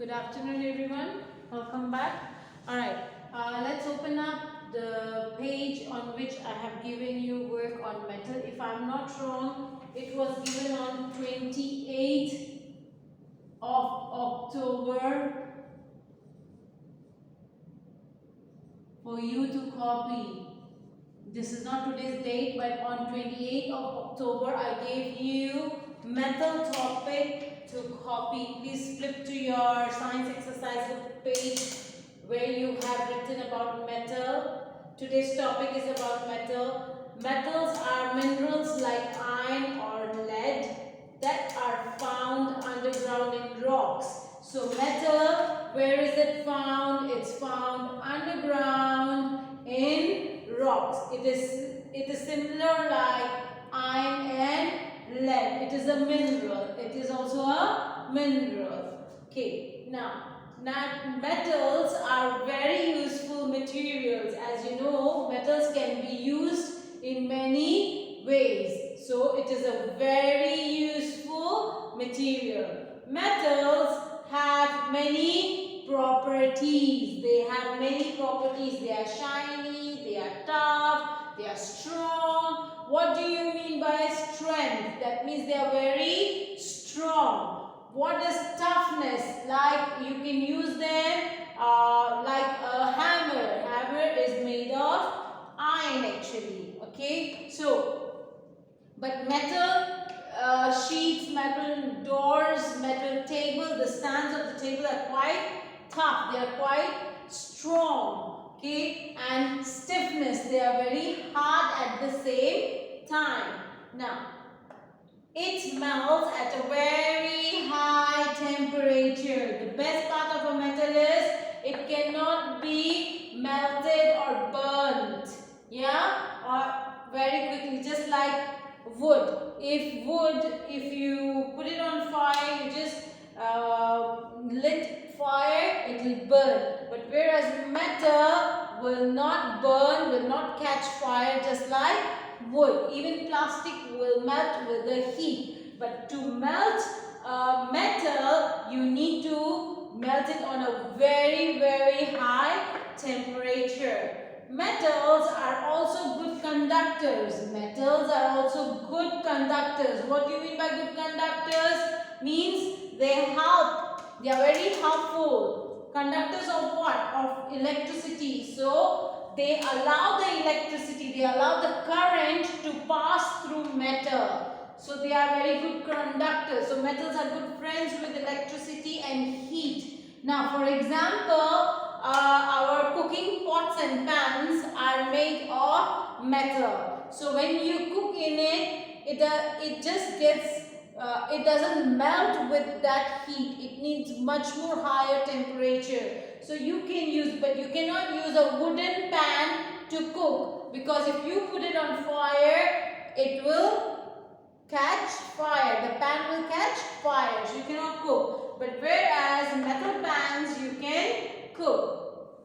Good afternoon, everyone. Welcome back. All right, let's open up the page on which I have given you work on metal. If I'm not wrong, it was given on 28th of October for you to copy. This is not today's date, but on 28th of October, I gave you metal topic to copy. Please flip to your science exercise book page where you have written about metal. Today's topic is about metal. Metals are minerals like iron or lead that are found underground in rocks. So metal, where is it found? It's found underground in rocks. It is similar like iron and lead. It is a mineral. It is also a mineral. Okay. Now metals are very useful materials. As you know, metals can be used in many ways. So it is a very useful material. Metals have many properties. They have many properties. They are shiny, they are tough, they are strong. What do you mean by strength? That means they are very strong. What is toughness? Like you can use them like a hammer. Hammer is made of iron actually. Okay. So, but metal sheets, metal doors, metal table, the stands of the table are quite tough. They are quite strong. Okay. And stiffness, they are very hard at the same time. Now, it melts at a very high temperature. The best part of a metal is it cannot be melted or burnt. Yeah? Or very quickly, just like wood. If you put it on fire, you just lit fire, it will burn. But whereas metal will not burn, will not catch fire just like wood. Even plastic will melt with the heat. But to melt metal, you need to melt it on a very, very high temperature. Metals are also good conductors. Metals are also good conductors. What do you mean by good conductors? Means they help. They are very helpful. Conductors of what? Of electricity. So, they allow the electricity, they allow the current to pass through metal. So, they are very good conductors. So, metals are good friends with electricity and heat. Now, for example, our cooking pots and pans are made of metal. So, when you cook in it, it just gets it doesn't melt with that heat. It needs much more higher temperature. So you can use, but you cannot use a wooden pan to cook, because if you put it on fire, it will catch fire. The pan will catch fire. So you cannot cook. But whereas metal pans, you can cook.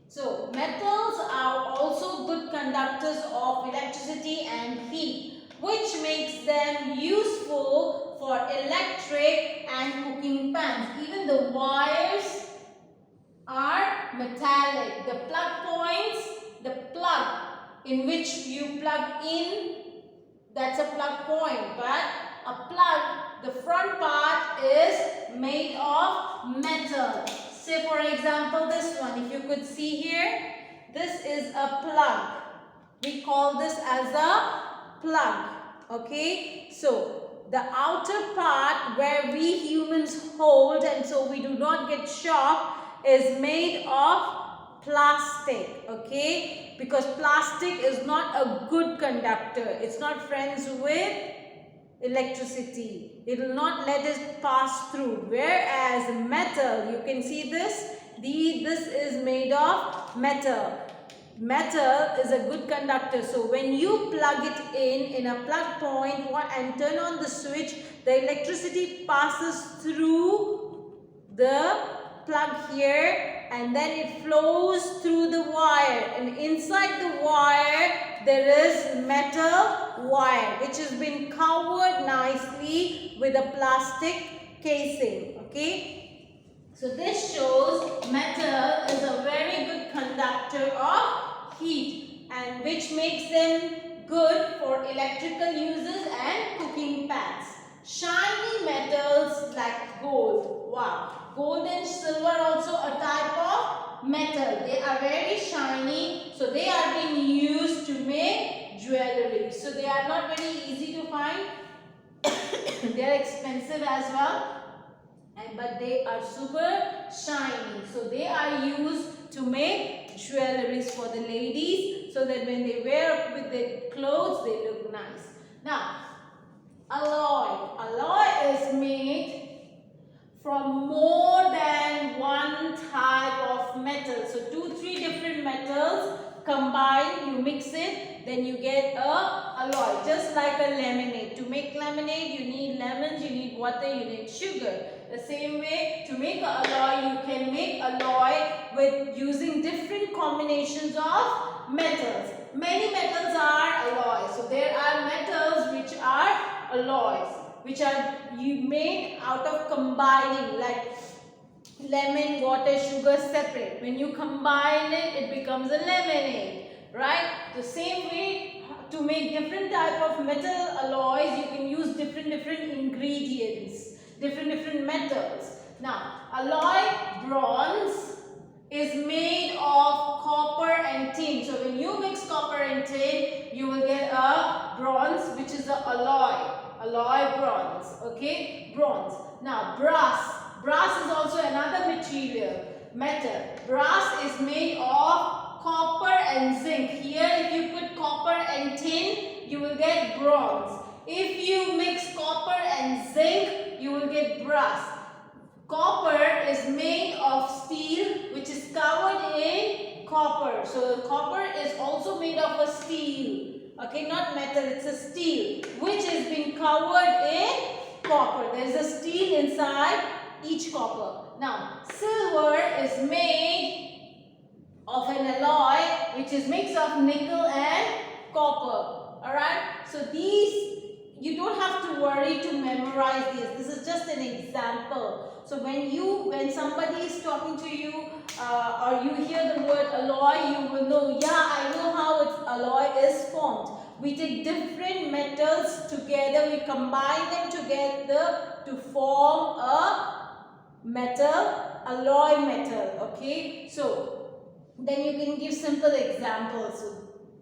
So metals are also good conductors of electricity and heat, which makes them useful for electric and cooking pans. Even the wires are metallic. The plug points, the plug in which you plug in, that's a plug point. But a plug, the front part is made of metal. Say for example this one, if you could see here, this is a plug. We call this as a plug. Okay, so the outer part where we humans hold, and so we do not get shocked, is made of plastic. Okay, because plastic is not a good conductor. It's not friends with electricity. It will not let it pass through. Whereas metal, you can see this. This is made of metal. Metal is a good conductor. So when you plug it in a plug point and turn on the switch, the electricity passes through the plug here, and then it flows through the wire, and inside the wire there is metal wire which has been covered nicely with a plastic casing. Okay, So this shows metal is a very good conductor of heat, and which makes them good for electrical uses and cooking pans. Shiny metals like gold. Wow. Gold and silver also a type of metal. They are very shiny. So they are being used to make jewelry. So they are not very easy to find. They are expensive as well. But they are super shiny. So they are used to make jewelries for the ladies, so that when they wear with their clothes, they look nice. Now, alloy. Alloy is made from more than one type of metal. So 2-3 different metals combine, you mix it, then you get a alloy. Just like a lemonade. To make lemonade, you need lemons, you need water, you need sugar. The same way, to make an alloy, you can make alloy with using different combinations of metals. Many metals are alloys. So there are metals which are alloys, which are made out of combining, like lemon, water, sugar separate. When you combine it, it becomes a lemonade, right? The same way, to make different type of metal alloys, you can use different ingredients, different metals. Now, alloy bronze is made of copper and tin. So when you mix copper and tin, you will get a bronze, which is a alloy bronze. Okay, bronze. Now, brass. Brass is also another metal. Brass is made of copper and zinc. Here, if you put copper and tin, you will get bronze. If you mix copper and zinc, you will get brass. Copper is made of steel, which is covered in copper. So copper is also made of a steel. Okay, not metal, it's a steel, which is being covered in copper. There is a steel inside each copper. Now, silver is made of an alloy, which is mix of nickel and copper. Alright, so these, you don't have to worry to memorize this. This is just an example. So when somebody is talking to you or you hear the word alloy, you will know, yeah, I know how alloy is formed. We take different metals together, we combine them together to form a metal, alloy metal. Okay, so then you can give simple examples.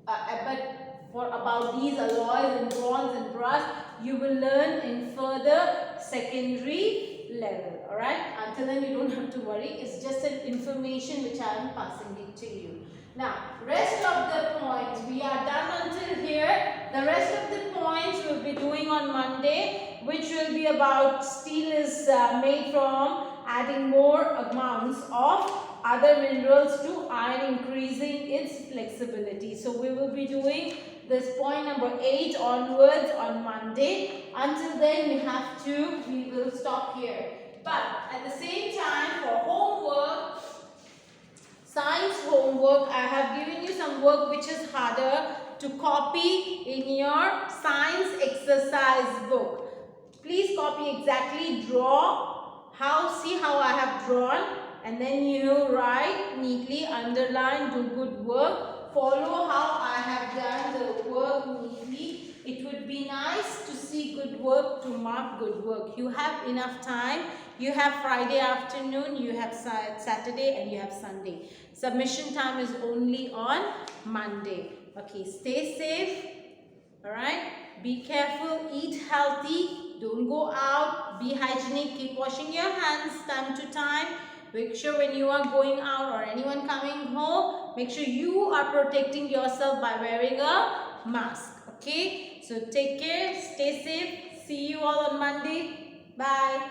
But for about these alloys in bronze and brass, you will learn in further secondary level. Alright, until then you don't have to worry. It's just an information which I am passing it to you. Now, rest of the points, we are done until here. The rest of the points we'll be doing on Monday, which will be about steel is made from adding more amounts of other minerals to iron, increasing its flexibility. So we will be doing this point number 8 onwards on Monday. Until then, we will stop here. But at the same time, for homework, science homework, I have given you some work which is harder to copy in your science exercise book. Please copy exactly, draw, see how I have drawn, and then you write neatly, underline, do good work, follow how I have done the work neatly. It would be nice to see good work, to mark good work. You have enough time. You have Friday afternoon, you have Saturday, and you have Sunday. Submission time is only on Monday. Okay, stay safe. Alright, be careful, eat healthy, don't go out, be hygienic, keep washing your hands time to time. Make sure when you are going out or anyone coming home, make sure you are protecting yourself by wearing a mask. Okay, so take care, stay safe, see you all on Monday. Bye.